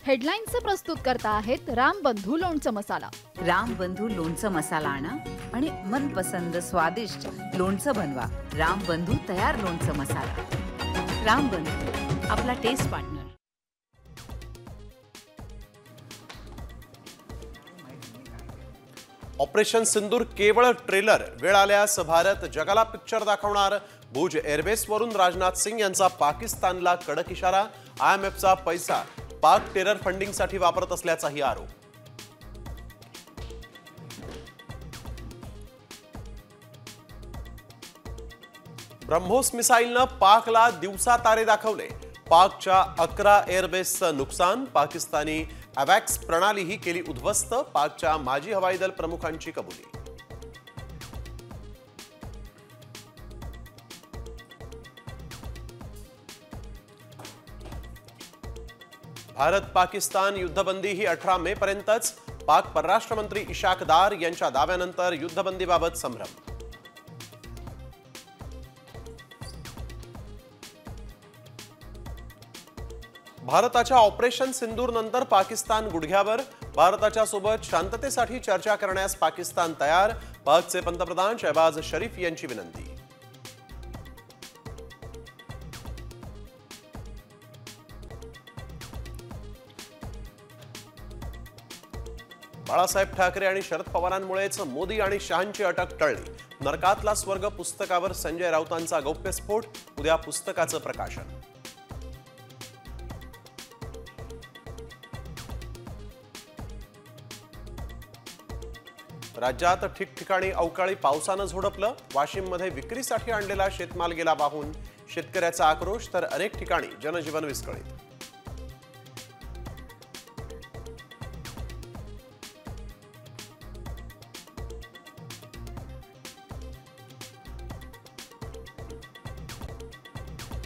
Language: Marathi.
हेडलाईन्सचे प्रस्तुत करता आहेत रामबंधू लोणचं मसाला। रामबंधू लोणचं मसाला आणा आणि मनपसंद स्वादिष्ट लोणचं बनवा। रामबंधू तयार लोणचं मसाला। रामबंधू आपला टेस्ट पार्टनर। ऑपरेशन सिंदूर केवळ ट्रेलर, वेळ आल्यास भारत जगाला पिक्चर दाखवणार। भुज एअरबेसवरून राजनाथ सिंग यांचा पाकिस्तानला कडक इशारा। IMFचा पैसा पाक टेरर फंडिंगसाठी वापरत असल्याचाही आरोप। ब्रह्मोस मिसाईलनं पाकला दिवसा तारे दाखवले। पाकच्या 11 एअरबेसचं नुकसान। पाकिस्तानी अवॅक्स प्रणालीही केली उद्ध्वस्त। पाकच्या माजी हवाई दल प्रमुखांची कबुली। भारत पाकिस्तान युद्धबंदी ही 18 मे पर्यंतच। पाक परराष्ट्र मंत्री इशाक दार यांच्या दाव्यानंतर युद्धबंदीबाबत संभ्रम। भारताच्या ऑपरेशन सिंदूर नंतर पाकिस्तान गुडघ्यावर। भारताच्या सोबत शांततेसाठी चर्चा करण्यास पाकिस्तान तयार। पाकचे पंतप्रधान शहबाज शरीफ यांची विनंती। बाळासाहेब ठाकरे आणि शरद पवारांमुळेच मोदी आणि शहांची अटक टळली। नरकातला स्वर्ग पुस्तकावर संजय राऊतांचा गौप्यस्फोट। उद्या पुस्तकाचं प्रकाशन। राज्यात ठिकठिकाणी अवकाळी पावसानं झोडपलं। वाशिममध्ये विक्रीसाठी आणलेला शेतमाल गेला वाहून। शेतकऱ्याचा आक्रोश तर अनेक ठिकाणी जनजीवन विस्कळीत।